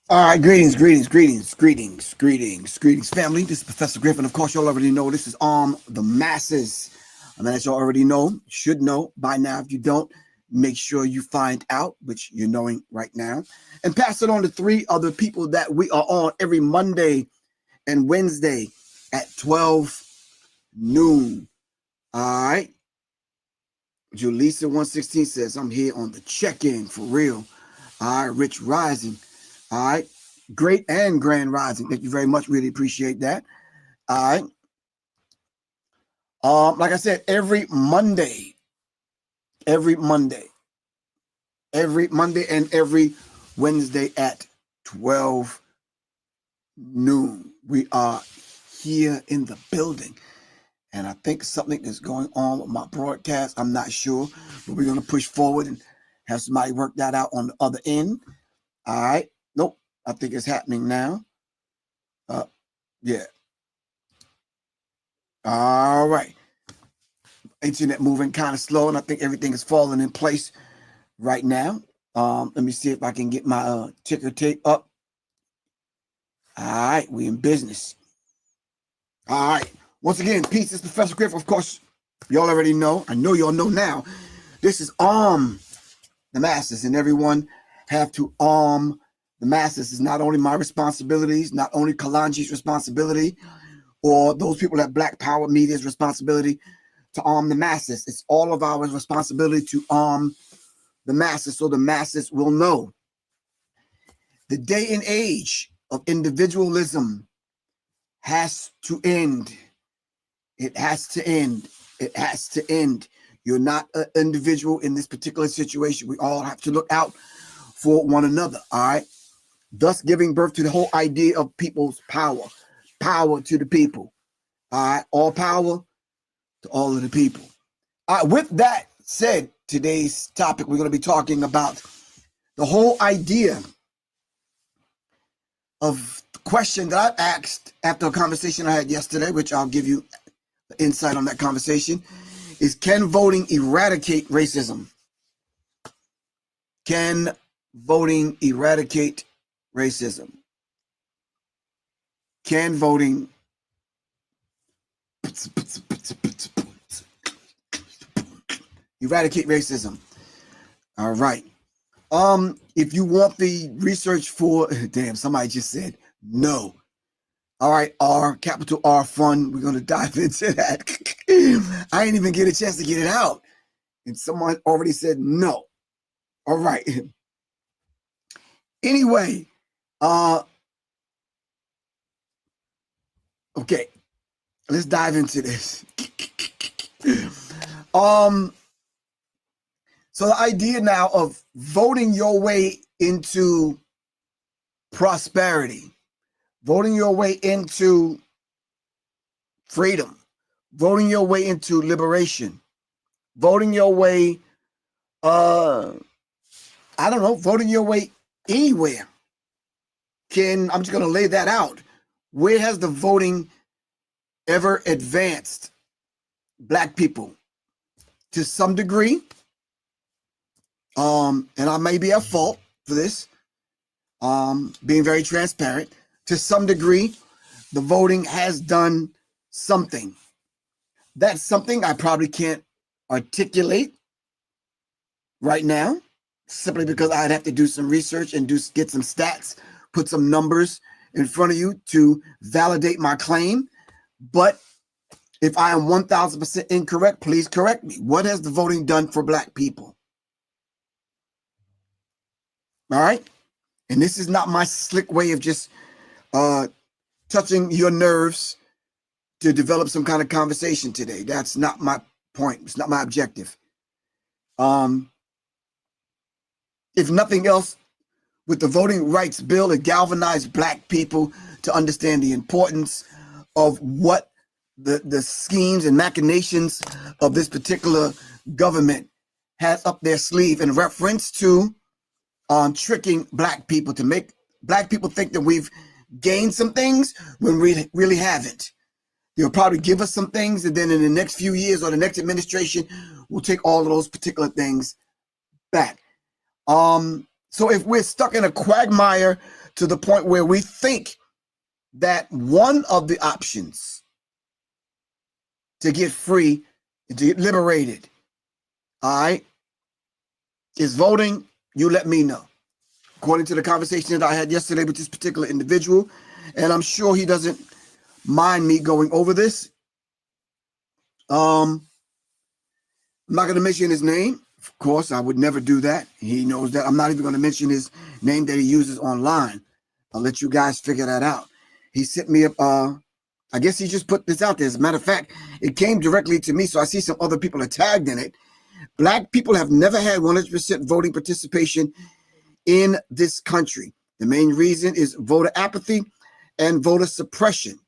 All right, greetings, family. This is Professor Griffin. Of course, y'all already know this is the masses. I mean, as y'all already know, should know by now. If you don't, make sure you find out, which you're knowing right now, and pass it on to three other people that we are on every Monday and Wednesday at 12 noon. All right. Julissa116 says, I'm here on the check-in for real. All right, Rich Rising. All right. Great and grand rising. Thank you very much. Really appreciate that. All right. Like I said, every Monday and every Wednesday at 12 noon. We are here in the building. And I think something is going on with my broadcast. I'm not sure, but we're going to push forward and have somebody work that out on the other end. All right. Nope. I think it's happening now. Yeah. All right. Internet moving kind of slow, and I think everything is falling in place right now. Let me see if I can get my ticker tape up. All right, we in business. All right. Once again, peace. This is Professor Griff. Of course, y'all already know. I know y'all know now. This is the masses, and everyone have to arm the masses. It's not only my responsibilities, not only Kalanji's responsibility, or those people at Black Power Media's responsibility to arm the masses. It's all of our responsibility to arm the masses so the masses will know. The day and age of individualism has to end. It has to end. It has to end. You're not an individual in this particular situation. We all have to look out for one another, all right? Thus giving birth to the whole idea of people's power. Power to the people, all right? All power to all of the people. With that said, today's topic, we're going to be talking about the whole idea of the question that I asked after a conversation I had yesterday, which I'll give you insight on that conversation, is can voting eradicate racism? Can voting eradicate racism? Can voting eradicate racism? All right. If you want the research for, damn, somebody just said no. All right, capital R fund. We're going to dive into that. I didn't even get a chance to get it out. And someone already said no. All right. Anyway, okay, let's dive into this. So the idea now of voting your way into prosperity, voting your way into freedom, voting your way into liberation, voting your way, I don't know, voting your way anywhere. I'm just going to lay that out. Where has the voting ever advanced Black people? To some degree, and I may be at fault for this, being very transparent. To some degree, the voting has done something. That's something I probably can't articulate right now, simply because I'd have to do some research and get some stats, put some numbers in front of you to validate my claim. But if I am 1,000% incorrect, please correct me. What has the voting done for Black people? All right. And this is not my slick way of just touching your nerves to develop some kind of conversation today. That's not my point. It's not my objective. If nothing else, with the Voting Rights Bill, it galvanized Black people to understand the importance of what the schemes and machinations of this particular government has up their sleeve in reference to tricking Black people, to make Black people think that we've gained some things when we really haven't. They'll probably give us some things, and then in the next few years or the next administration, we'll take all of those particular things back. So if we're stuck in a quagmire to the point where we think that one of the options to get free, to get liberated, all right, is voting. You let me know. According to the conversation that I had yesterday with this particular individual, and I'm sure he doesn't mind me going over this. I'm not going to mention his name. Of course, I would never do that. He knows that. I'm not even going to mention his name that he uses online. I'll let you guys figure that out. He sent me up, I guess he just put this out there. As a matter of fact, it came directly to me, so I see some other people are tagged in it. Black people have never had 100% voting participation in this country. The main reason is voter apathy and voter suppression.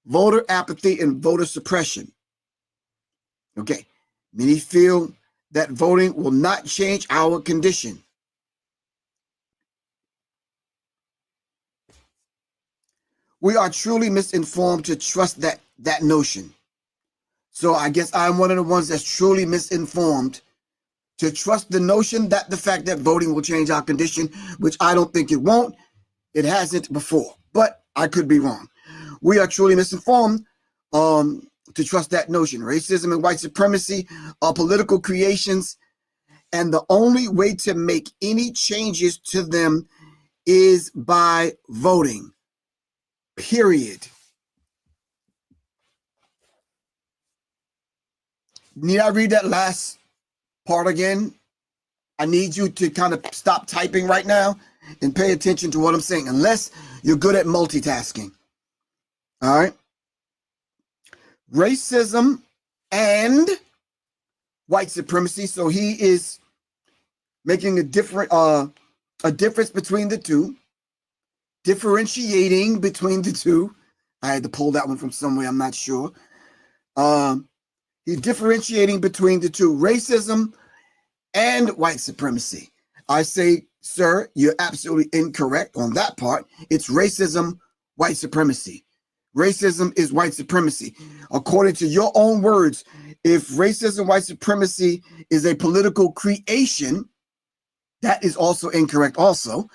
Voter apathy and voter suppression. Okay. Many feel that voting will not change our condition. We are truly misinformed to trust that notion. So I guess I'm one of the ones that's truly misinformed to trust the notion that the fact that voting will change our condition, which I don't think it won't. It hasn't before, but I could be wrong. We are truly misinformed to trust that notion. Racism and white supremacy are political creations, and the only way to make any changes to them is by voting. Period. Need I read that last part again? I need you to kind of stop typing right now and pay attention to what I'm saying, unless you're good at multitasking. All right. Racism and white supremacy. So he is making a difference between the two, differentiating between the two. I had to pull that one from somewhere. I'm not sure. He's differentiating between the two, racism and white supremacy. I say, sir, you're absolutely incorrect on that part. It's racism, white supremacy. Racism is white supremacy. According to your own words, if racism, white supremacy is a political creation, that is also incorrect also.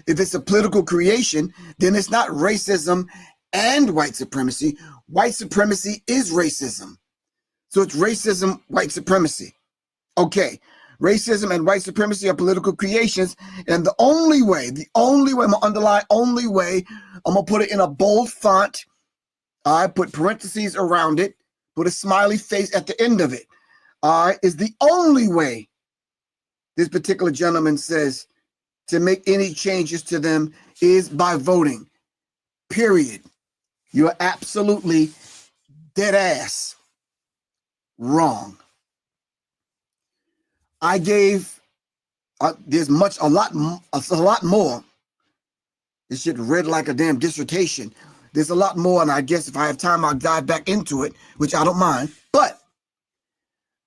If it's a political creation, then it's not racism and white supremacy. White supremacy is racism. So it's racism, white supremacy. Okay. Racism and white supremacy are political creations. And the only way, I'm going to underline only way, I'm going to put it in a bold font. I put parentheses around it, put a smiley face at the end of it. Is the only way, this particular gentleman says, to make any changes to them is by voting. Period. You're absolutely dead ass wrong. I gave there's a lot more. This shit read like a damn dissertation. There's a lot more, and I guess if I have time, I'll dive back into it, which I don't mind. But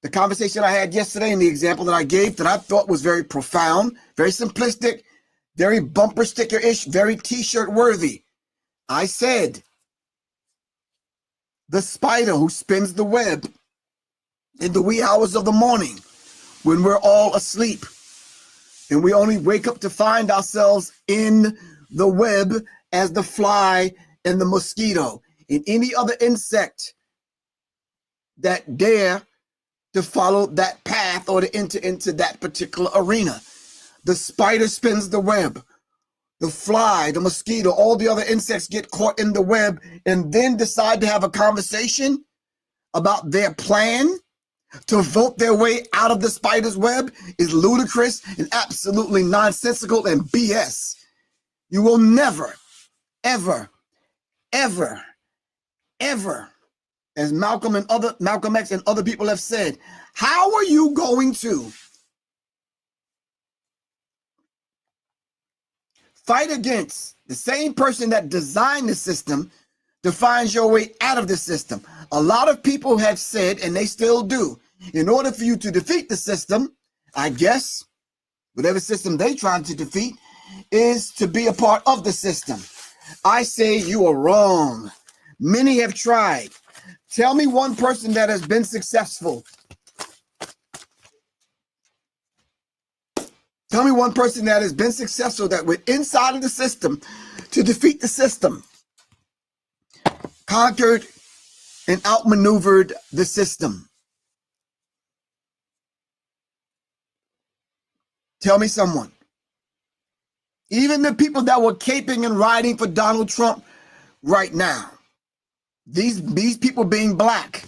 the conversation I had yesterday and the example that I gave that I thought was very profound, very simplistic, very bumper sticker-ish, very t-shirt worthy. I said, the spider who spins the web in the wee hours of the morning when we're all asleep and we only wake up to find ourselves in the web as the fly and the mosquito and any other insect that dare to follow that path or to enter into that particular arena. The spider spins the web. The fly, the mosquito, all the other insects get caught in the web and then decide to have a conversation about their plan to vote their way out of the spider's web is ludicrous and absolutely nonsensical and BS. You will never, ever, ever, ever, as Malcolm X and other people have said, how are you going to fight against the same person that designed the system to find your way out of the system? A lot of people have said, and they still do, in order for you to defeat the system, I guess, whatever system they're trying to defeat, is to be a part of the system. I say you are wrong. Many have tried. Tell me one person that has been successful. Tell me one person that has been successful that went inside of the system, to defeat the system, conquered and outmaneuvered the system. Tell me someone. Even the people that were caping and riding for Donald Trump right now, these people being black,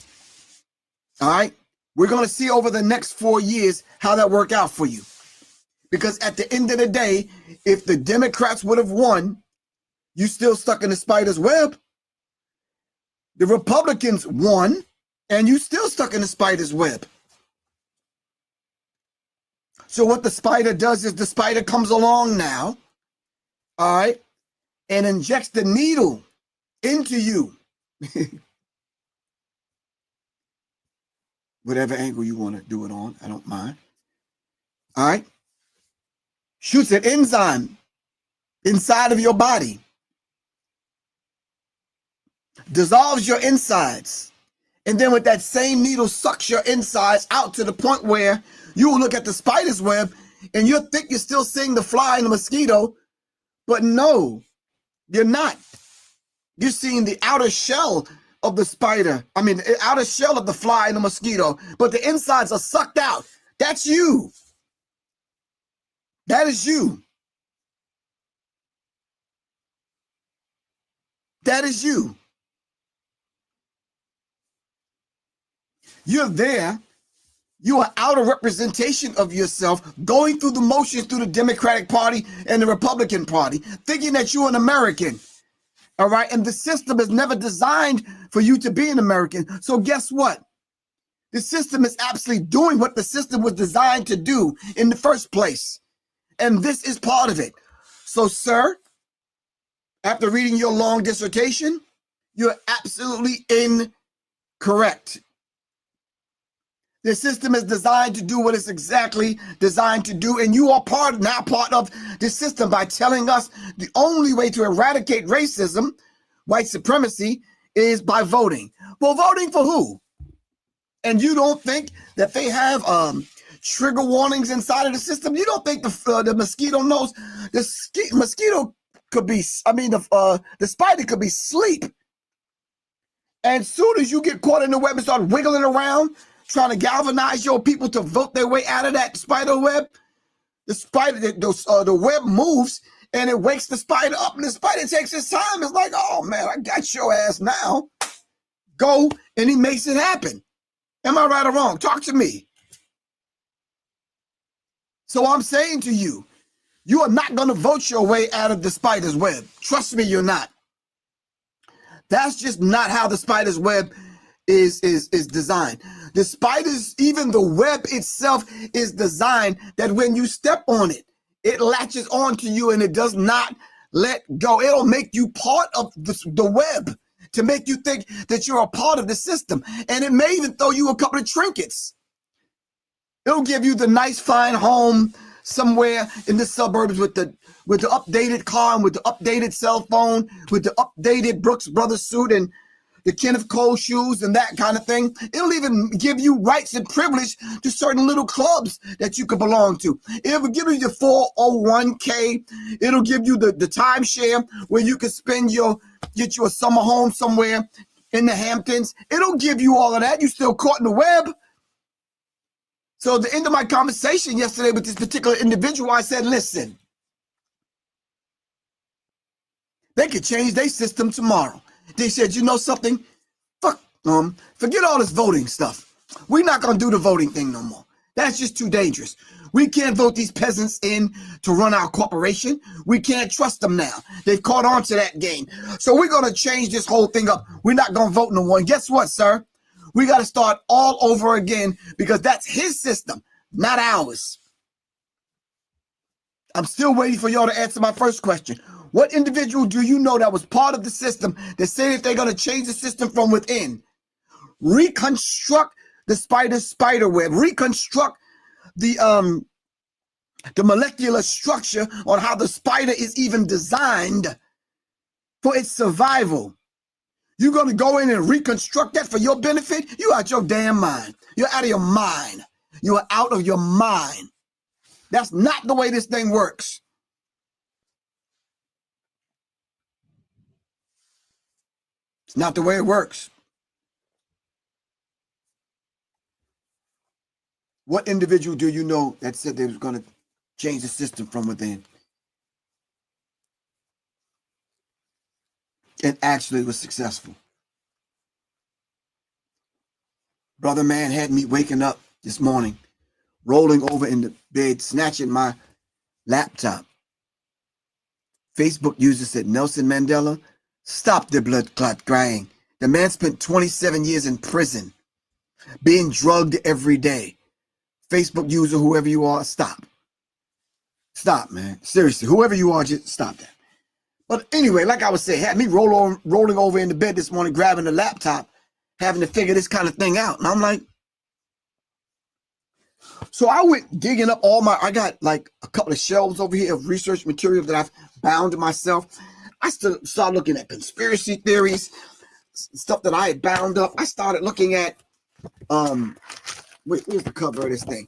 all right, we're going to see over the next 4 years how that work out for you. Because at the end of the day, if the Democrats would have won, you still stuck in the spider's web. The Republicans won, and you still stuck in the spider's web. So what the spider does is the spider comes along now, all right, and injects the needle into you. Whatever angle you want to do it on, I don't mind. All right. Shoots an enzyme inside of your body. Dissolves your insides. And then with that same needle sucks your insides out to the point where you will look at the spider's web and you'll think you're still seeing the fly and the mosquito, but no, you're not. You're seeing the outer shell of the spider. I mean, the outer shell of the fly and the mosquito, but the insides are sucked out. That's you. That is you. That is you. You're there. You are outer representation of yourself, going through the motions through the Democratic Party and the Republican Party, thinking that you're an American. All right. And the system is never designed for you to be an American. So guess what? The system is absolutely doing what the system was designed to do in the first place. And this is part of it. So, sir, after reading your long dissertation, you're absolutely incorrect. The system is designed to do what it's exactly designed to do, and you are now part of the system by telling us the only way to eradicate racism, white supremacy, is by voting. Well, voting for who? And you don't think that they have trigger warnings inside of the system? You don't think the mosquito knows? The mosquito could be, the spider could be asleep. And soon as you get caught in the web and start wiggling around, trying to galvanize your people to vote their way out of that spider web, the web moves and it wakes the spider up, and the spider takes his time. It's like, oh man, I got your ass now. Go, and he makes it happen. Am I right or wrong? Talk to me. So I'm saying to you, you are not going to vote your way out of the spider's web. Trust me, you're not. That's just not how the spider's web is designed. The spiders, even the web itself, is designed that when you step on it, it latches onto you and it does not let go. It'll make you part of the web to make you think that you're a part of the system. And it may even throw you a couple of trinkets. It'll give you the nice, fine home somewhere in the suburbs with the updated car and with the updated cell phone, with the updated Brooks Brothers suit and the Kenneth Cole shoes and that kind of thing. It'll even give you rights and privilege to certain little clubs that you could belong to. It'll give you your 401k. It'll give you the timeshare where you can get you a summer home somewhere in the Hamptons. It'll give you all of that. You're still caught in the web. So at the end of my conversation yesterday with this particular individual, I said, listen, they could change their system tomorrow. They said, you know something? Forget all this voting stuff. We're not going to do the voting thing no more. That's just too dangerous. We can't vote these peasants in to run our corporation. We can't trust them now. They've caught on to that game. So we're going to change this whole thing up. We're not going to vote no more. And guess what, sir? We got to start all over again because that's his system, not ours. I'm still waiting for y'all to answer my first question. What individual do you know that was part of the system that say that they're going to change the system from within? Reconstruct the spider web. Reconstruct the molecular structure on how the spider is even designed for its survival. You're going to go in and reconstruct that for your benefit? You out your damn mind. You're out of your mind. You are out of your mind. That's not the way this thing works. It's not the way it works. What individual do you know that said they was going to change the system from within and actually was successful? Brother man had me waking up this morning, rolling over in the bed, snatching my laptop. Facebook user said, Nelson Mandela, stop the blood clot crying. The man spent 27 years in prison, being drugged every day. Facebook user, whoever you are, stop. Stop, man. Seriously, whoever you are, just stop that. But anyway, like I was saying, had me rolling over in the bed this morning, grabbing the laptop, having to figure this kind of thing out. And I'm like, so I went digging up I got like a couple of shelves over here of research material that I've bound myself. I started looking at conspiracy theories, stuff that I had bound up. I started looking at, where's the cover of this thing?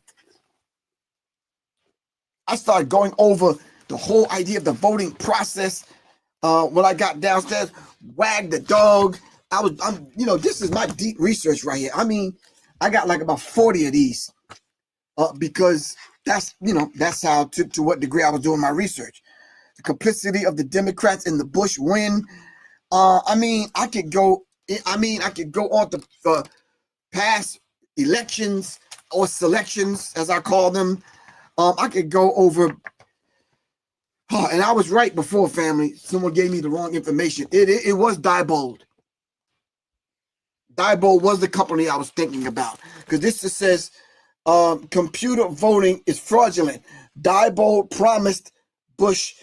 I started going over the whole idea of the voting process. When I got downstairs, wagged the dog. This is my deep research right here. I mean, I got like about 40 of these because that's how, to what degree I was doing my research. The complicity of the Democrats in the Bush win. I could go on to past elections or selections, as I call them. I could go over, and I was right before, family. Someone gave me the wrong information. It was Diebold. Diebold was the company I was thinking about, because this just says computer voting is fraudulent. Diebold promised Bush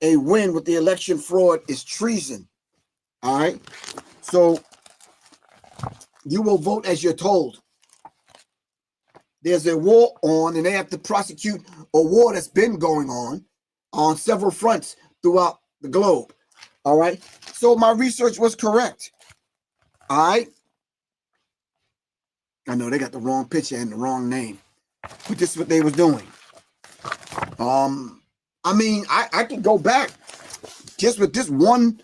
a win with the election fraud is treason. All right. So you will vote as you're told. There's a war on, and they have to prosecute a war that's been going on several fronts throughout the globe. All right. So my research was correct. All right. I know they got the wrong picture and the wrong name, but this is what they was doing. I could go back just with this one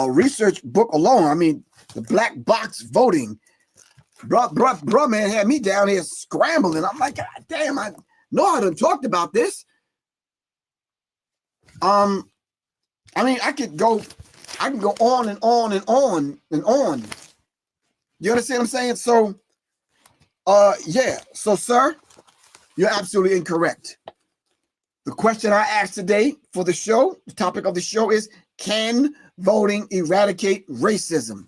research book alone. I mean, the black box voting. Bruh, man, had me down here scrambling. I'm like, God damn, I know I done talked about this. I can go on and on and on and on. You understand what I'm saying? So, yeah. So, sir, you're absolutely incorrect. The question I asked today for the show, the topic of the show is, can voting eradicate racism?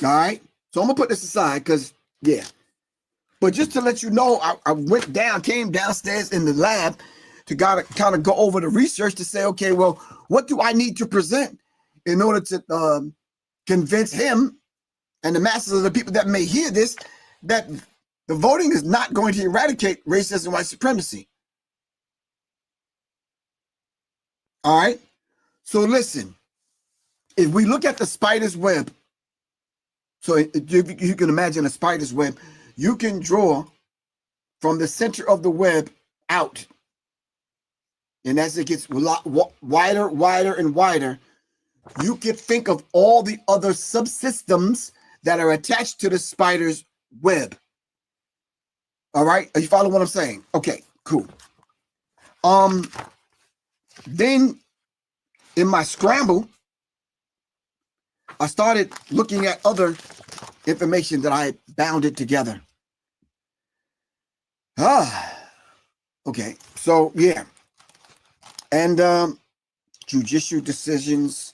All right. So I'm going to put this aside because, yeah. But just to let you know, I came downstairs in the lab to kind of go over the research to say, okay, well, what do I need to present in order to convince him and the masses of the people that may hear this that the voting is not going to eradicate racism and white supremacy. All right. So listen, if we look at the spider's web, so if you can imagine a spider's web, you can draw from the center of the web out. And as it gets wider, and wider, you can think of all the other subsystems that are attached to the spider's web. All right. Are you following what I'm saying? Okay, cool. Then in my scramble, I started looking at other information that I had bounded together. Okay. So yeah. And judicial decisions,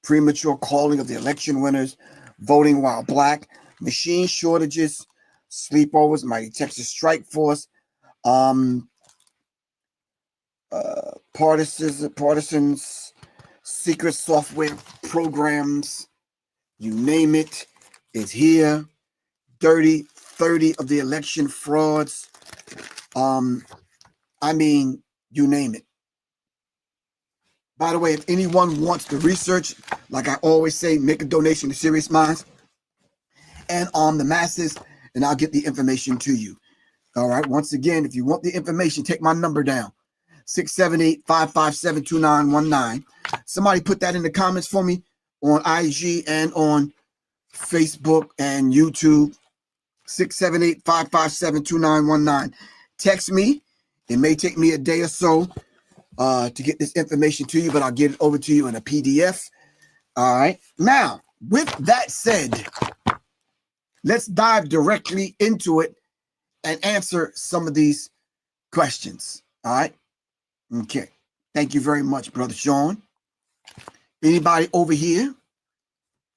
premature calling of the election winners, voting while black, machine shortages, sleepovers, mighty Texas strike force, partisans, secret software programs, you name it, is here. Dirty 30 of the election frauds. You name it. By the way, if anyone wants to research, like I always say, make a donation to Serious Minds and arm the masses, and I'll get the information to you. All right. Once again, if you want the information, take my number down. 678-557-2919. Somebody put that in the comments for me on IG and on Facebook and YouTube. 678-557-2919. Text me. It may take me a day or so to get this information to you, but I'll get it over to you in a PDF. All right. Now, with that said, let's dive directly into it and answer some of these questions. All right. Okay. Thank you very much, Brother Sean. Anybody over here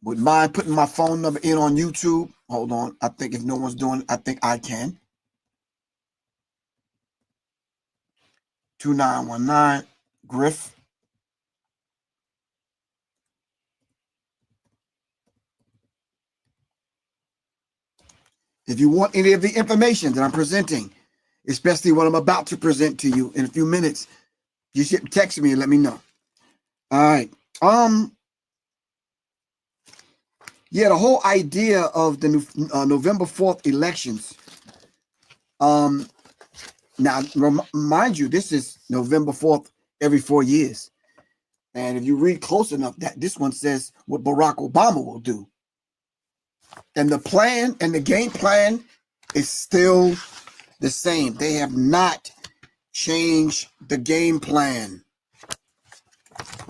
would mind putting my phone number in on YouTube? Hold on. I think if no one's doing it, I think I can. 2919 GRIFF. If you want any of the information that I'm presenting, especially what I'm about to present to you in a few minutes, you should text me and let me know. All right. Yeah, the whole idea of the November 4th elections. Now, mind you, this is November 4th every 4 years. And if you read close enough, that this one says what Barack Obama will do. And the plan and the game plan is still the same. They have not changed the game plan.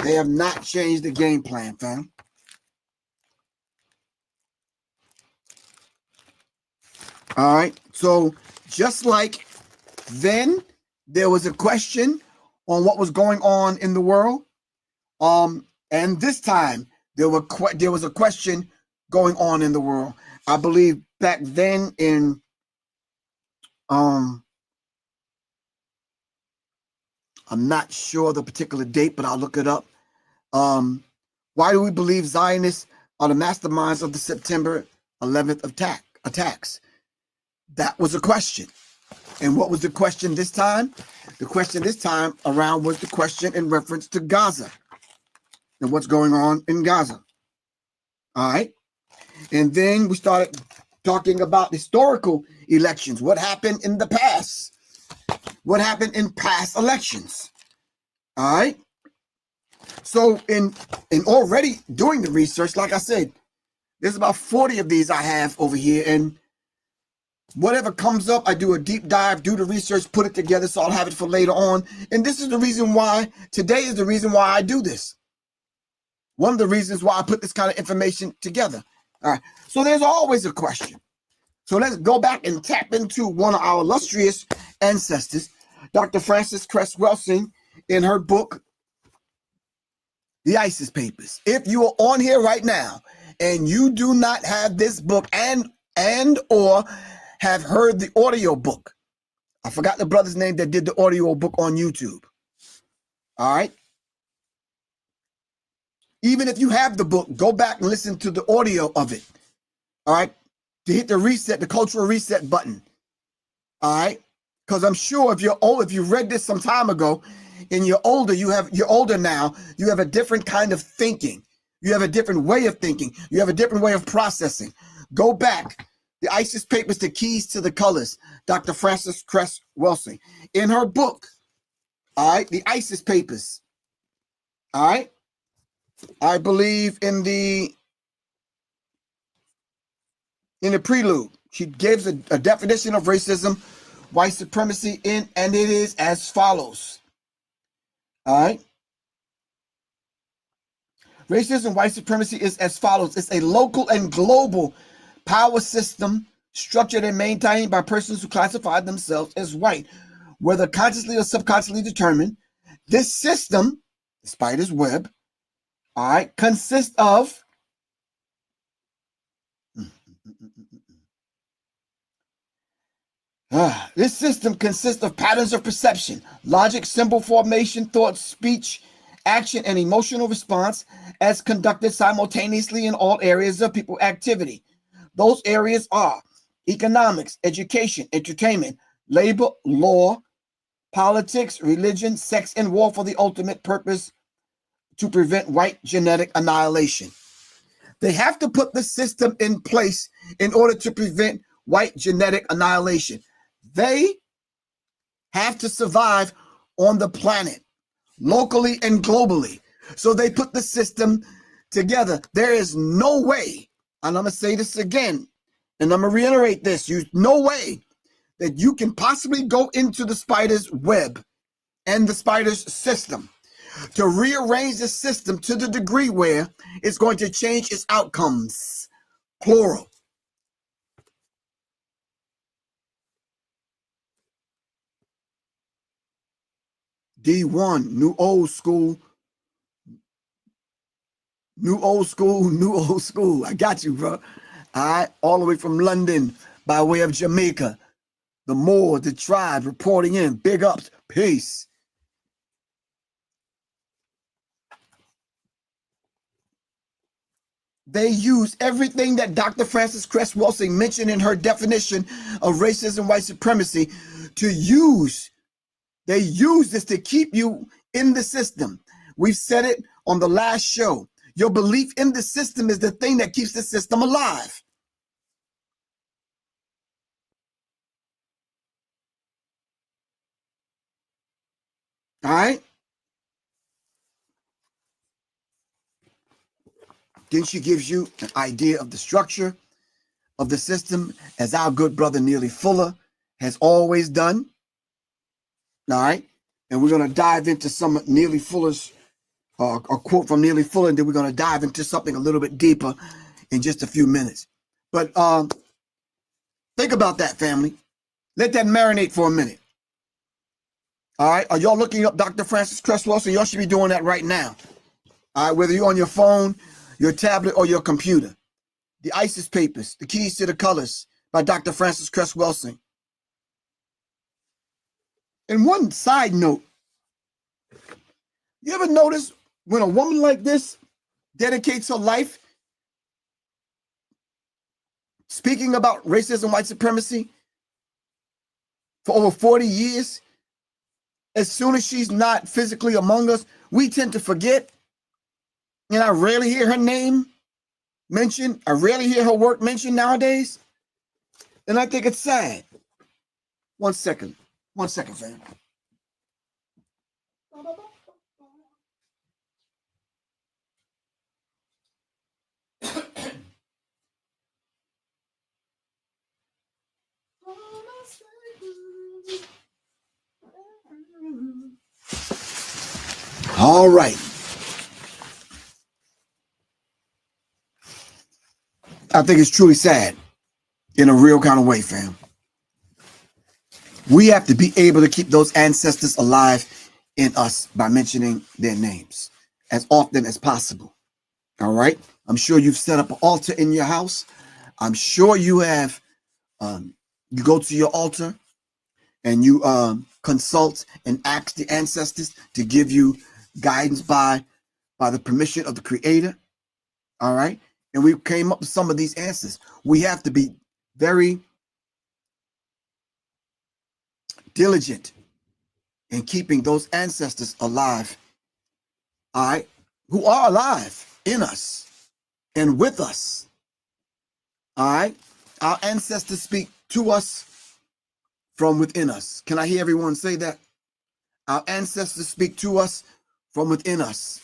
They have not changed the game plan, fam. All right. So just like then there was a question on what was going on in the world. And this time there was a question going on in the world. I believe back then in I'm not sure the particular date, but I'll look it up. Why do we believe Zionists are the masterminds of the September 11th attacks? That was a question. And what was the question this time? The question this time around was the question in reference to Gaza and what's going on in Gaza. All right. And then we started talking about historical elections. What happened in the past? What happened in past elections? All right. So in already doing the research, like I said, there's about 40 of these I have over here. And whatever comes up, I do a deep dive, do the research, put it together, so I'll have it for later on. And this is the reason why, today is the reason why I do this. One of the reasons why I put this kind of information together. All right. So there's always a question. So let's go back and tap into one of our illustrious ancestors, Dr. Frances Cress Welsing, in her book, The ISIS Papers. If you are on here right now and you do not have this book and or have heard the audio book, I forgot the brother's name that did the audio book on YouTube. All right. Even if you have the book, go back and listen to the audio of it. All right. To hit the reset, the cultural reset button. All right. Because I'm sure if you're old, if you read this some time ago and you're older now, you have a different kind of thinking. You have a different way of thinking. You have a different way of processing. Go back. The ISIS Papers, The Keys to the Colors, Dr. Frances Cress Welsing. In her book, all right, The ISIS Papers, all right, I believe in the prelude, she gives a definition of racism, white supremacy, and it is as follows. All right. Racism, white supremacy is as follows. It's a local and global power system structured and maintained by persons who classify themselves as white, whether consciously or subconsciously determined. This system, the spider's web, all right, consists of this system consists of patterns of perception, logic, symbol formation, thought, speech, action, and emotional response as conducted simultaneously in all areas of people activity. Those areas are economics, education, entertainment, labor, law, politics, religion, sex, and war for the ultimate purpose to prevent white genetic annihilation. They have to put the system in place in order to prevent white genetic annihilation. They have to survive on the planet, locally and globally. So they put the system together. There is no way, and I'm going to say this again, and I'm going to reiterate this, no way that you can possibly go into the spider's web and the spider's system to rearrange the system to the degree where it's going to change its outcomes, plural. D1, new old school. New old school, new old school. I got you, bro. All right, all the way from London by way of Jamaica. The Moor, the tribe reporting in. Big ups. Peace. They use everything that Dr. Frances Cress Welsing mentioned in her definition of racism, white supremacy to use. They use this to keep you in the system. We've said it on the last show. Your belief in the system is the thing that keeps the system alive. All right? Then she gives you an idea of the structure of the system, as our good brother Neely Fuller has always done. All right? And we're going to dive into some of Neely Fuller's, a quote from Neely Fuller, and then we're going to dive into something a little bit deeper in just a few minutes. But think about that, family. Let that marinate for a minute. All right? Are y'all looking up Dr. Frances Cress Welsing? Y'all should be doing that right now. All right? Whether you're on your phone, your tablet, or your computer. The ISIS Papers, The Keys to the Colors by Dr. Frances Cress Welsing. And one side note, you ever notice when a woman like this dedicates her life speaking about racism, white supremacy for over 40 years, as soon as she's not physically among us, we tend to forget. And I rarely hear her name mentioned. I rarely hear her work mentioned nowadays. And I think it's sad. One second, fam. All right. I think it's truly sad in a real kind of way, fam. We have to be able to keep those ancestors alive in us by mentioning their names as often as possible. All right. I'm sure you've set up an altar in your house. I'm sure you have. You go to your altar and you consult and ask the ancestors to give you guidance by the permission of the Creator. All right. And we came up with some of these answers. We have to be very diligent in keeping those ancestors alive. All right. Who are alive in us and with us. All right. Our ancestors speak to us from within us. Can I hear everyone say that? Our ancestors speak to us from within us.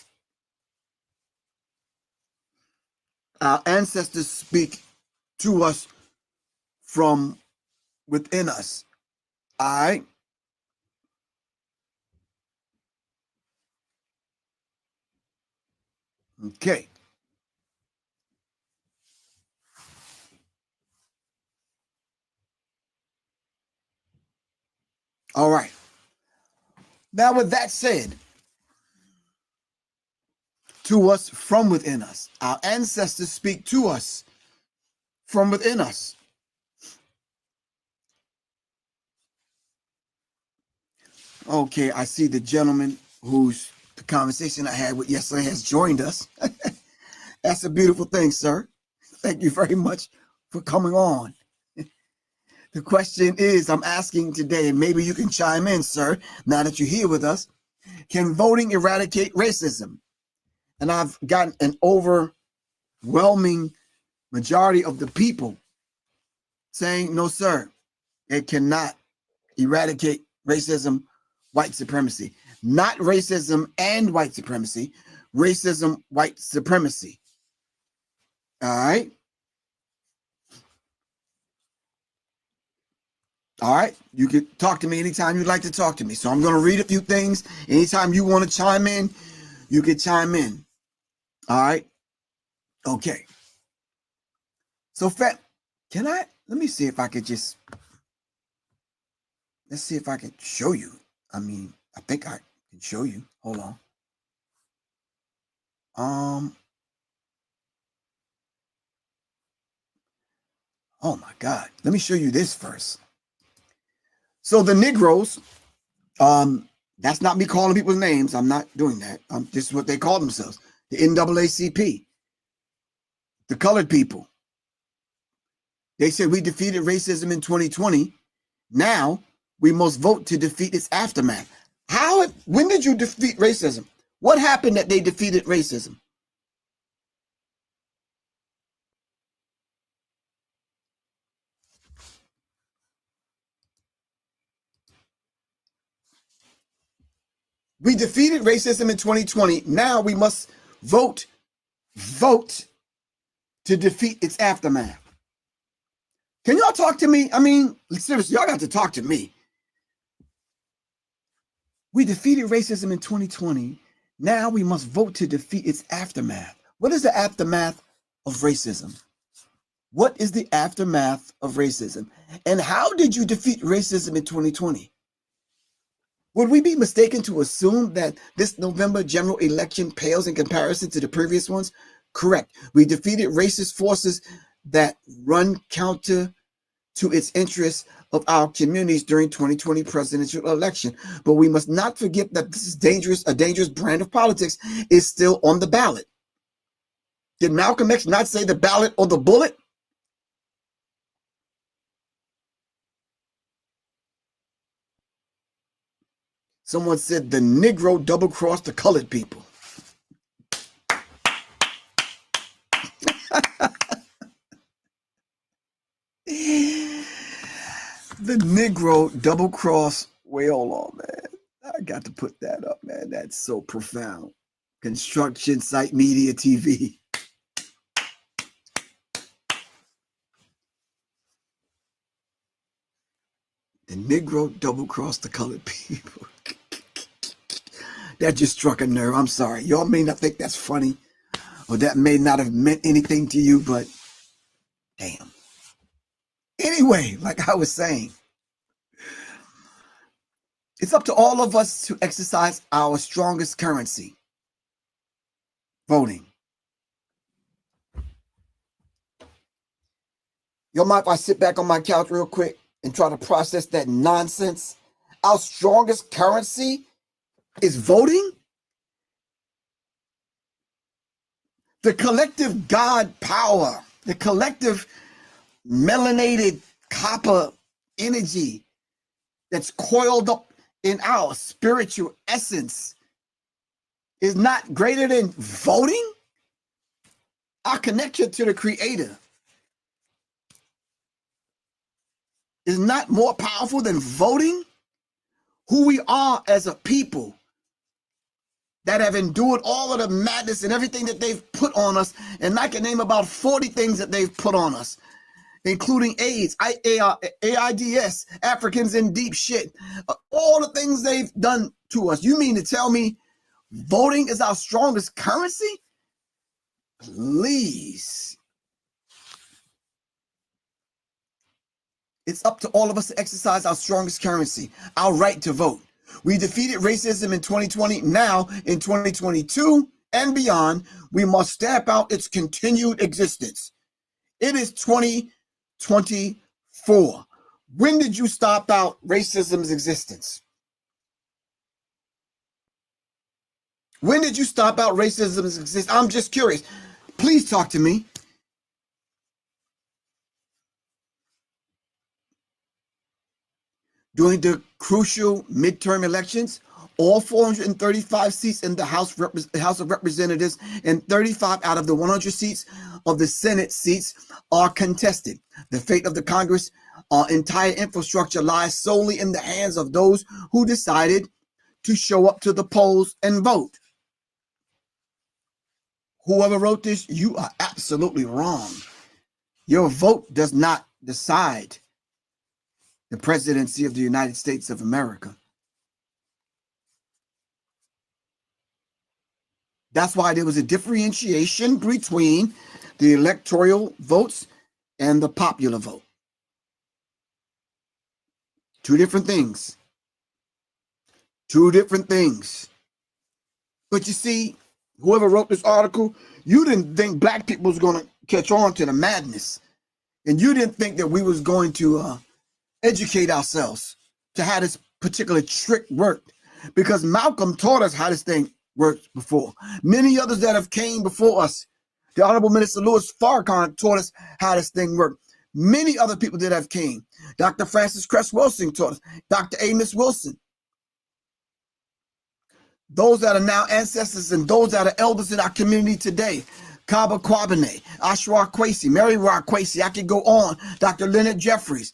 Our ancestors speak to us from within us. All right. Okay. All right. Now, with that said, to us from within us. Our ancestors speak to us from within us. Okay, I see the gentleman who's the conversation I had with yesterday has joined us. That's a beautiful thing, sir. Thank you very much for coming on. The question is, I'm asking today, and maybe you can chime in, sir, now that you're here with us. Can voting eradicate racism? And I've gotten an overwhelming majority of the people saying, no, sir, it cannot eradicate racism white supremacy. Not racism and white supremacy. Racism, white supremacy. All right. All right. You can talk to me anytime you'd like to talk to me. So I'm going to read a few things. Anytime you want to chime in, you can chime in. All right. Okay. So, let me see if I could let's see if I can show you. I mean, I think I can show you. Hold on. Oh my God. Let me show you this first. So the Negroes, that's not me calling people's names. I'm not doing that. This is what they call themselves. The NAACP. The colored people. They said we defeated racism in 2020. Now we must vote to defeat its aftermath. When did you defeat racism? What happened that they defeated racism? We defeated racism in 2020. Now we must vote to defeat its aftermath. Can y'all talk to me? I mean, seriously, y'all got to talk to me. We defeated racism in 2020. Now we must vote to defeat its aftermath. What is the aftermath of racism? What is the aftermath of racism? And how did you defeat racism in 2020? Would we be mistaken to assume that this November general election pales in comparison to the previous ones? Correct. We defeated racist forces that run counter to its interests of our communities during 2020 presidential election. But we must not forget that this is a dangerous brand of politics is still on the ballot. Did Malcolm X not say the ballot or the bullet? Someone said the Negro double-crossed the colored people. The Negro double-crossed. Wait, hold on, man. I got to put that up, man. That's so profound. Construction Site Media TV. The Negro double-crossed the colored people. That just struck a nerve. I'm sorry. Y'all may not think that's funny, or that may not have meant anything to you, but damn. Anyway, like I was saying, it's up to all of us to exercise our strongest currency, voting. Y'all mind if I sit back on my couch real quick and try to process that nonsense? Our strongest currency is voting? The collective God power, the collective melanated copper energy that's coiled up in our spiritual essence is not greater than voting? Our connection to the Creator is not more powerful than voting? Who we are as a people that have endured all of the madness and everything that they've put on us, and I can name about 40 things that they've put on us, including AIDS, AIDS, Africans in deep shit, all the things they've done to us. You mean to tell me voting is our strongest currency? Please. It's up to all of us to exercise our strongest currency, our right to vote. We defeated racism in 2020. Now, in 2022 and beyond, we must stamp out its continued existence. It is 2024. When did you stamp out racism's existence? When did you stamp out racism's existence? I'm just curious. Please talk to me. During the crucial midterm elections, all 435 seats in the House of Representatives and 35 out of the 100 seats of the Senate seats are contested. The fate of the Congress, our entire infrastructure lies solely in the hands of those who decided to show up to the polls and vote. Whoever wrote this, you are absolutely wrong. Your vote does not decide the presidency of the United States of America. That's why there was a differentiation between the electoral votes and the popular vote. Two different things. Two different things. But you see, whoever wrote this article, you didn't think black people was going to catch on to the madness. And you didn't think that we was going to educate ourselves to how this particular trick worked. Because Malcolm taught us how this thing worked before. Many others that have came before us, the Honorable Minister Louis Farrakhan taught us how this thing worked. Many other people that have came. Dr. Francis Cress Wilson taught us. Dr. Amos Wilson. Those that are now ancestors and those that are elders in our community today. Kaba Kwabene, Ashra Kwesi, Mary Ra Kwesi, I could go on. Dr. Leonard Jeffries,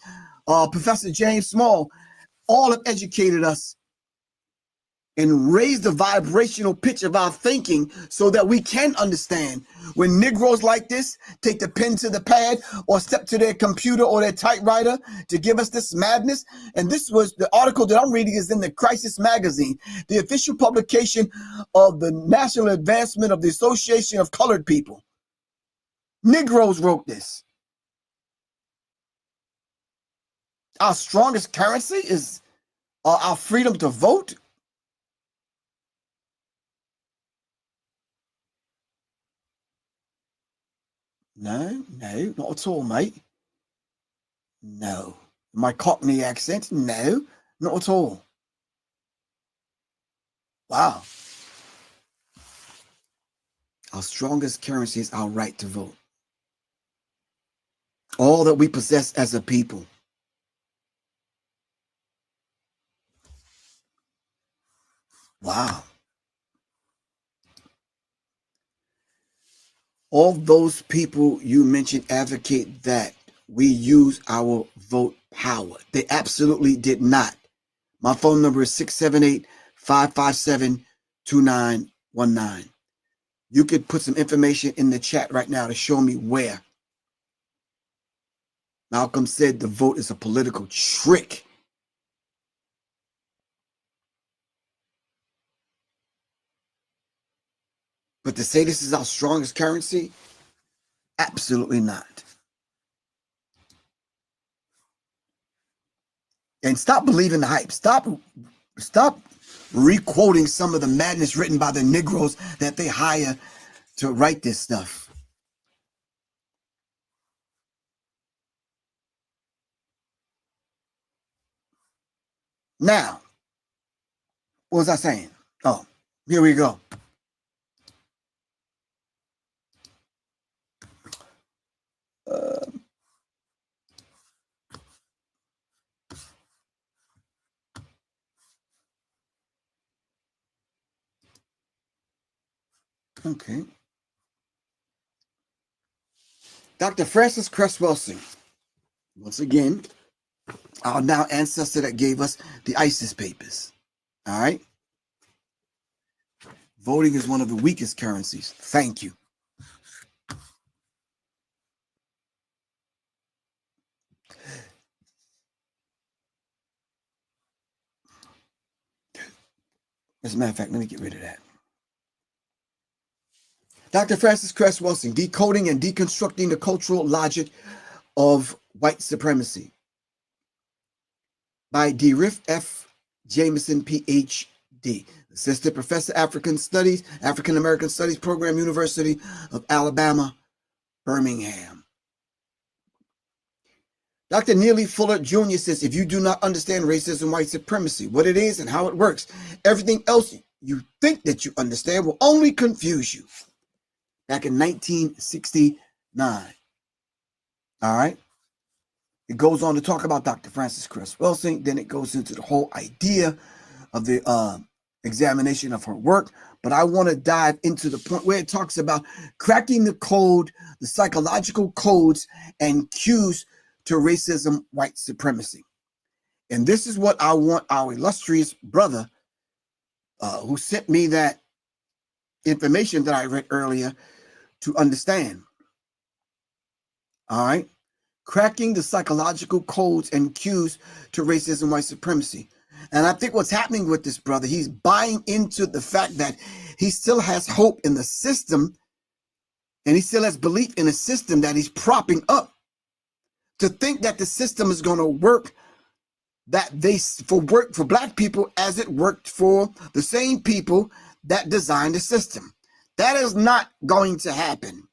Professor James Small, all have educated us and raised the vibrational pitch of our thinking so that we can understand. When Negroes like this take the pen to the pad or step to their computer or their typewriter to give us this madness, and this was the article that I'm reading is in the Crisis Magazine, the official publication of the National Advancement of the Association of Colored People. Negroes wrote this. Our strongest currency is our freedom to vote. No, not at all, mate. No. My Cockney accent? No, not at all. Wow. Our strongest currency is our right to vote. All that we possess as a people. Wow. All those people you mentioned advocate that we use our vote power. They absolutely did not. My phone number is 678-557-2919. You could put some information in the chat right now to show me where. Malcolm said the vote is a political trick. But to say this is our strongest currency, absolutely not. And stop believing the hype. Stop re-quoting some of the madness written by the Negroes that they hire to write this stuff. Now, what was I saying? Oh, here we go. Okay. Dr. Francis Cress Wilson, once again, our now ancestor that gave us the ISIS papers. All right. Voting is one of the weakest currencies. Thank you. As a matter of fact, let me get rid of that. Dr. Francis Cress Wilson, Decoding and Deconstructing the Cultural Logic of White Supremacy by GRIFF F. Jameson, Ph.D., Assistant Professor, African American Studies Program, University of Alabama, Birmingham. Dr. Neely Fuller Jr. says, if you do not understand racism, white supremacy, what it is and how it works, everything else you think that you understand will only confuse you. Back in 1969. All right. It goes on to talk about Dr. Francis Cress Wilson. Then it goes into the whole idea of the examination of her work. But I want to dive into the point where it talks about cracking the code, the psychological codes and cues to racism, white supremacy. And this is what I want our illustrious brother who sent me that information that I read earlier to understand. All right. Cracking the psychological codes and cues to racism, white supremacy. And I think what's happening with this brother, he's buying into the fact that he still has hope in the system, and he still has belief in a system that he's propping up, to think that the system is going to work for black people as it worked for the same people that designed the system. That is not going to happen.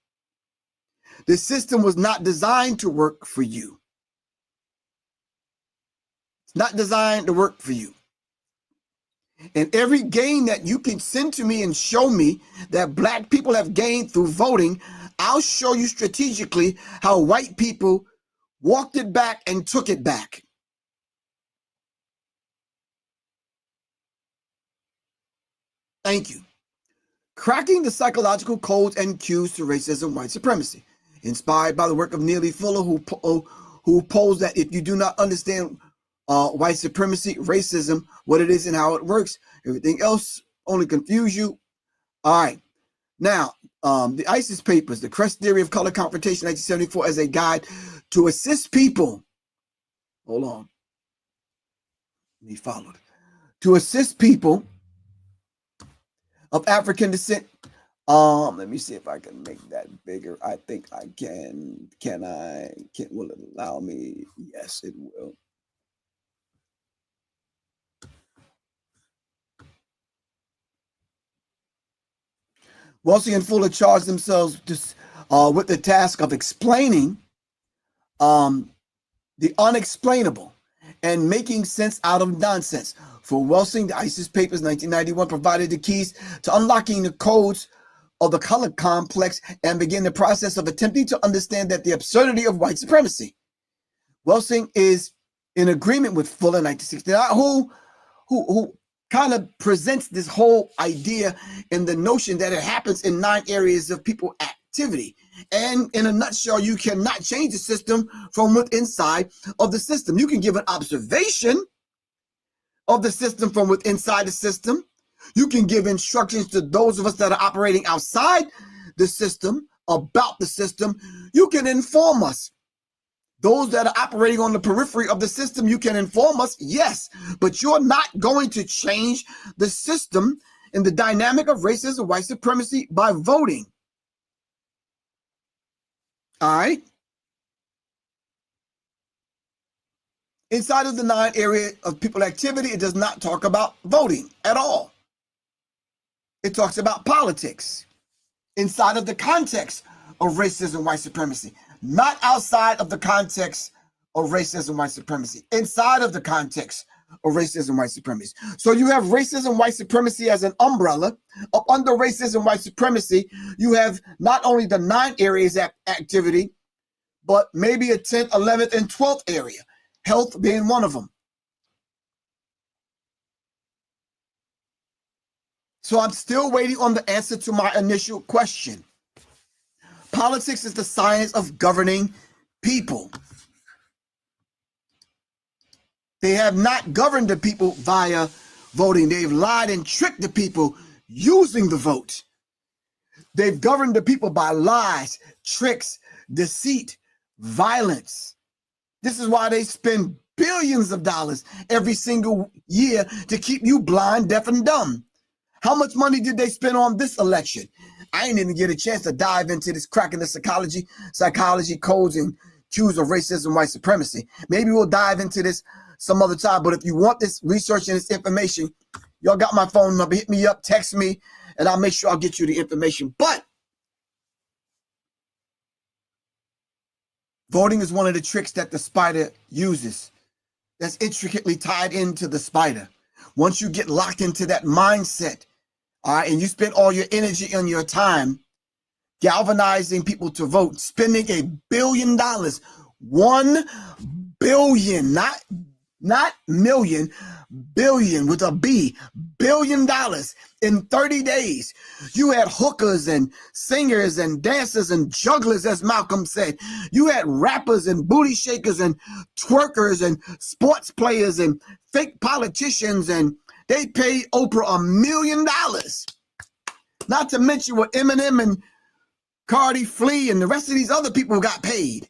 The system was not designed to work for you. It's not designed to work for you. And every gain that you can send to me and show me that black people have gained through voting, I'll show you strategically how white people walked it back and took it back. Thank you. Cracking the psychological codes and cues to racism, white supremacy. Inspired by the work of Neely Fuller, who posed that if you do not understand white supremacy, racism, what it is and how it works, everything else only confuse you. All right. Now, the ISIS papers, the Crest Theory of Color Confrontation, 1974, as a guide to assist people. Hold on. He followed. To assist people of African descent. Let me see if I can make that bigger. I think I can. Will it allow me? Yes, it will. Wellesley and Fuller charged themselves with the task of explaining the unexplainable and making sense out of nonsense. For Wellesley, the ISIS papers, 1991, provided the keys to unlocking the codes of the color complex and begin the process of attempting to understand that the absurdity of white supremacy. Wellesley is in agreement with Fuller, 1969, who kind of presents this whole idea in the notion that it happens in 9 areas of people activity. And in a nutshell, you cannot change the system from within inside of the system. You can give an observation of the system from within inside the system. You can give instructions to those of us that are operating outside the system about the system. You can inform us. Those that are operating on the periphery of the system, you can inform us, yes, but you're not going to change the system and the dynamic of racism, white supremacy by voting. All right. Inside of the 9 area of people activity, it does not talk about voting at all. It talks about politics inside of the context of racism, white supremacy, not outside of the context of racism, white supremacy, inside of the context of racism, white supremacy. So you have racism, white supremacy as an umbrella. Up under racism, white supremacy, you have not only the 9 areas of activity, but maybe a 10th, 11th, and 12th area, health being one of them. So I'm still waiting on the answer to my initial question. Politics is the science of governing people. They have not governed the people via voting. They've lied and tricked the people using the vote. They've governed the people by lies, tricks, deceit, violence. This is why they spend billions of dollars every single year to keep you blind, deaf, and dumb. How much money did they spend on this election? I didn't even get a chance to dive into this, cracking the psychology codes and cues of racism, white supremacy. Maybe we'll dive into this some other time. But if you want this research and this information, y'all got my phone number. Hit me up, text me, and I'll make sure I'll get you the information. But voting is one of the tricks that the spider uses. That's intricately tied into the spider. Once you get locked into that mindset, all right, and you spend all your energy and your time galvanizing people to vote, spending $1 billion, 1 billion, not million, billion with a B, $1 billion in 30 days. You had hookers and singers and dancers and jugglers, as Malcolm said. You had rappers and booty shakers and twerkers and sports players and fake politicians and They paid Oprah $1 million. Not to mention what Eminem and Cardi Flea and the rest of these other people got paid.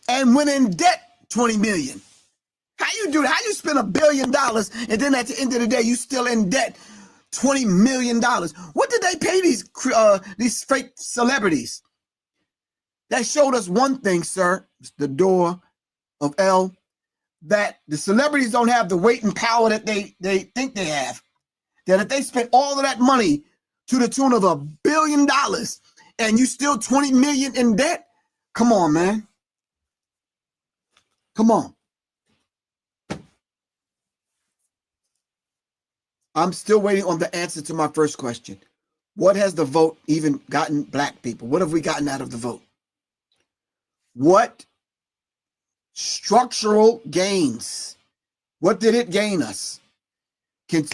And went in debt 20 million. How you do that? How you spend $1 billion and then at the end of the day you still in debt $20 million? What did they pay these fake celebrities? That showed us one thing, sir. It's the door of L, that the celebrities don't have the weight and power that they think they have. That if they spent all of that money to the tune of $1 billion and you still 20 million in debt, come on, man. Come on. I'm still waiting on the answer to my first question. What has the vote even gotten black people? What have we gotten out of the vote? What structural gains? What did it gain us? Can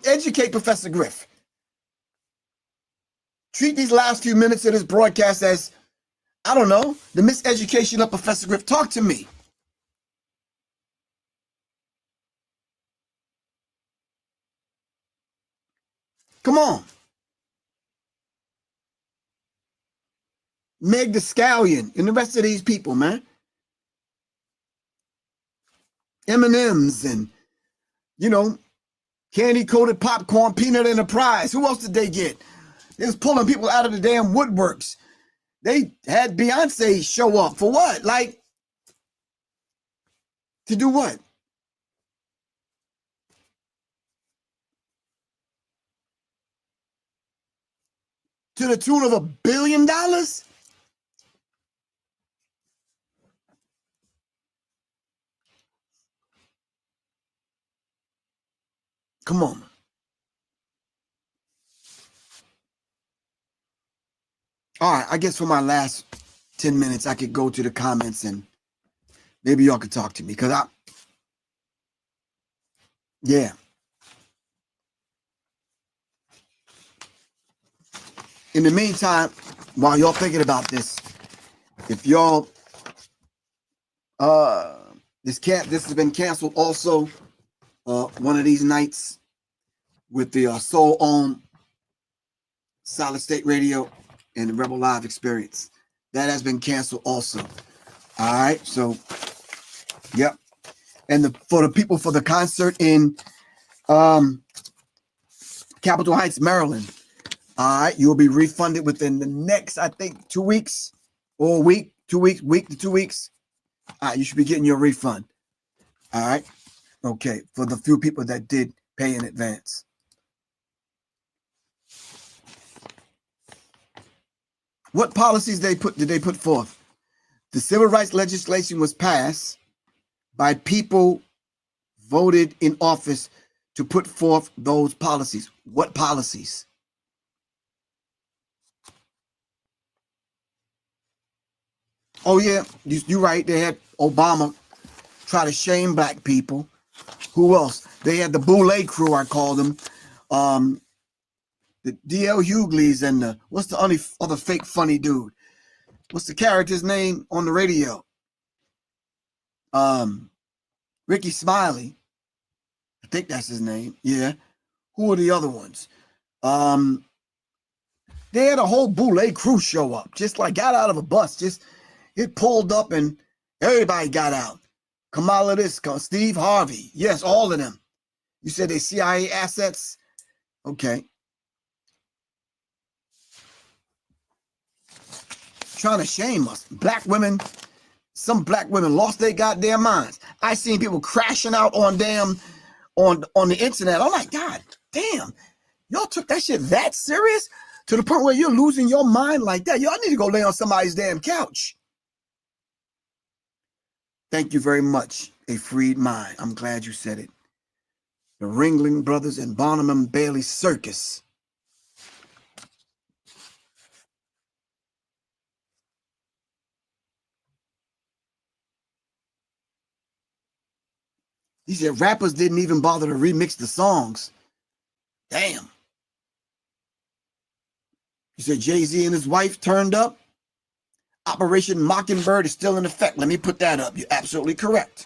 educate Professor Griff. Treat these last few minutes of this broadcast as, I don't know, the miseducation of Professor Griff. Talk to me. Come on. Meg the Scallion and the rest of these people, man. M&M's and, you know, candy-coated popcorn, peanut enterprise. Who else did they get? They was pulling people out of the damn woodworks. They had Beyonce show up. For what? Like, to do what? To the tune of $1 billion? Come on. All right, I guess for my last 10 minutes, I could go to the comments and maybe y'all could talk to me. Because yeah. In the meantime, while y'all thinking about this, if y'all, this has been canceled also, one of these nights with the Soul-owned Solid State Radio and the Rebel Live Experience. That has been canceled also. All right, so, yep. And for the people for the concert in Capitol Heights, Maryland, all right, you'll be refunded within the next, I think, 2 weeks or a week, 2 weeks, week to 2 weeks. All right, you should be getting your refund. All right, okay, for the few people that did pay in advance. What policies did they put forth? The civil rights legislation was passed by people voted in office to put forth those policies. What policies? Oh, yeah, you're right. They had Obama try to shame black people. Who else? They had the Boule crew, I call them. The D.L. Hughley's and the, what's the other fake funny dude? What's the character's name on the radio? Ricky Smiley. I think that's his name. Yeah. Who are the other ones? They had a whole Boule crew show up. Just like got out of a bus. It pulled up and everybody got out. Kamala this, Steve Harvey. Yes, all of them. You said they CIA assets? Okay. Trying to shame us. Black women, some black women lost their goddamn minds. I seen people crashing out on the internet. I'm like, God damn, y'all took that shit that serious to the point where you're losing your mind like that. Y'all need to go lay on somebody's damn couch. Thank you very much, A Freed Mind. I'm glad you said it. The Ringling Brothers and Barnum and Bailey Circus. He said rappers didn't even bother to remix the songs. Damn. He said Jay-Z and his wife turned up. Operation Mockingbird is still in effect. Let me put that up. You're absolutely correct.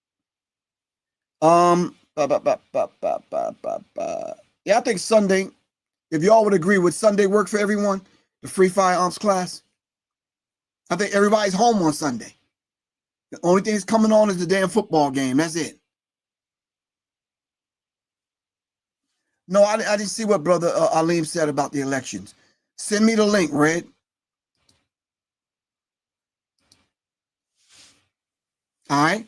Yeah, I think Sunday, if y'all would agree, would Sunday work for everyone? The free firearms class? I think everybody's home on Sunday. The only thing that's coming on is the damn football game. That's it. No, I didn't see what Brother Aleem said about the elections. Send me the link, Red. All right.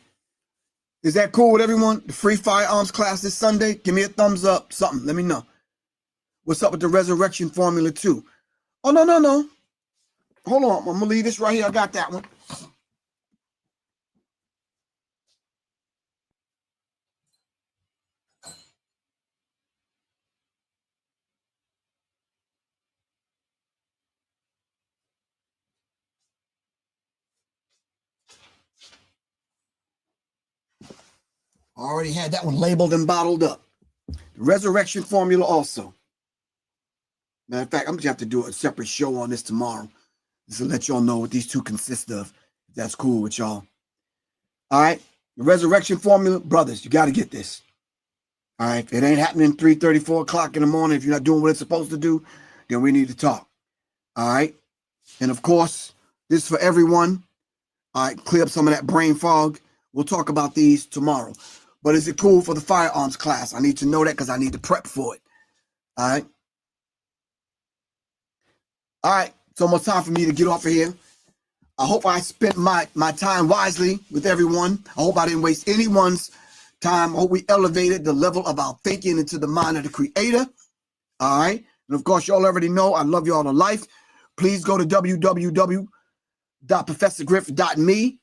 Is that cool with everyone? The free firearms class this Sunday? Give me a thumbs up, something. Let me know. What's up with the resurrection formula too? Oh, no. Hold on. I'm going to leave this right here. I got that one. I already had that one labeled and bottled up. The resurrection formula also. Matter of fact, I'm going to have to do a separate show on this tomorrow just to let y'all know what these two consist of. If that's cool with y'all. All right. The resurrection formula, brothers, you got to get this. All right. If it ain't happening 3:30, 4 o'clock in the morning, if you're not doing what it's supposed to do, then we need to talk. All right. And of course, this is for everyone. All right. Clear up some of that brain fog. We'll talk about these tomorrow. But is it cool for the firearms class? I need to know that because I need to prep for it. All right. All right. It's almost time for me to get off of here. I hope I spent my time wisely with everyone. I hope I didn't waste anyone's time. I hope we elevated the level of our thinking into the mind of the Creator. All right. And of course, y'all already know I love y'all to life. Please go to www.professorgriff.me.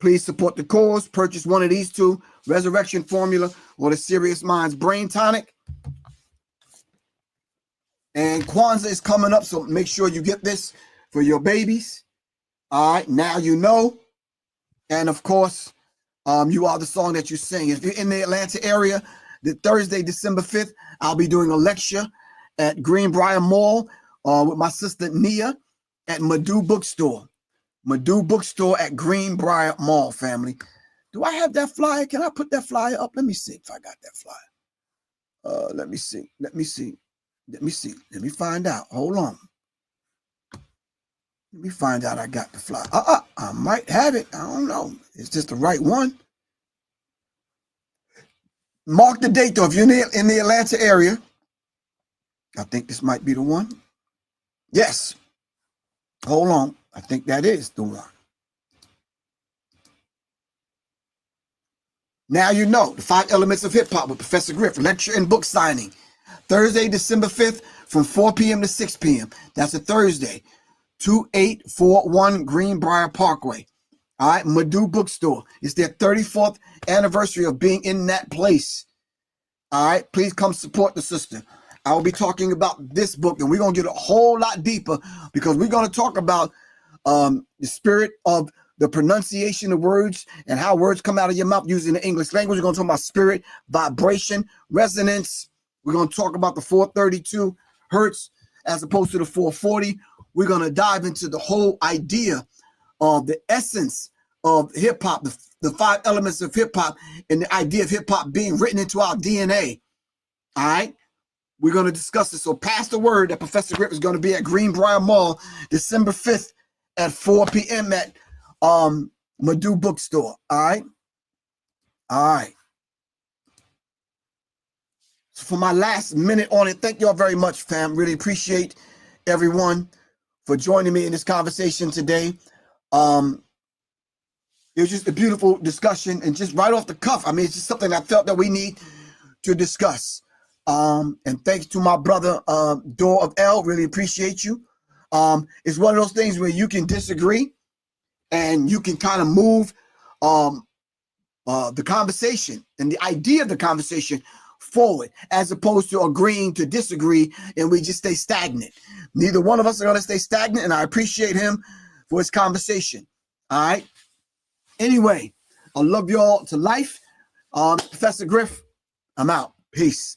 Please support the cause. Purchase one of these two, Resurrection Formula or the Serious Minds Brain Tonic. And Kwanzaa is coming up, so make sure you get this for your babies. All right, now you know. And of course, you are the song that you sing. If you're in the Atlanta area, the Thursday, December 5th, I'll be doing a lecture at Greenbrier Mall with my sister Nia at Madu Bookstore. Madu Bookstore at Greenbrier Mall, family. Do I have that flyer? Can I put that flyer up? Let me see if I got that flyer. Let me see. Let me find out. Hold on. Let me find out I got the flyer. I might have it. I don't know. It's just the right one. Mark the date, though. If you're in the Atlanta area, I think this might be the one. Yes. Hold on. I think that is the one. Now you know the 5 elements of hip hop with Professor Griff, lecture and book signing. Thursday, December 5th from 4 p.m. to 6 p.m. That's a Thursday. 2841 Greenbrier Parkway. All right, Madu Bookstore. It's their 34th anniversary of being in that place. All right, please come support the sister. I will be talking about this book, and we're going to get a whole lot deeper because we're going to talk about the spirit of the pronunciation of words and how words come out of your mouth using the English language. We're going to talk about spirit, vibration, resonance. We're going to talk about the 432 hertz as opposed to the 440. We're going to dive into the whole idea of the essence of hip hop, the 5 elements of hip hop, and the idea of hip hop being written into our DNA. All right. We're going to discuss this. So pass the word that Professor Griff is going to be at Greenbrier Mall December 5th at 4 p.m. at Madu Bookstore. All right. All right. So for my last minute on it, thank y'all very much, fam. Really appreciate everyone for joining me in this conversation today. It was just a beautiful discussion and just right off the cuff. I mean, it's just something I felt that we need to discuss. And thanks to my brother, Door of L. Really appreciate you. It's one of those things where you can disagree and you can kind of move the conversation and the idea of the conversation forward as opposed to agreeing to disagree and we just stay stagnant. Neither one of us are going to stay stagnant, and I appreciate him for his conversation. All right. Anyway, I love y'all to life. Professor Griff, I'm out. Peace.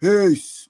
Peace.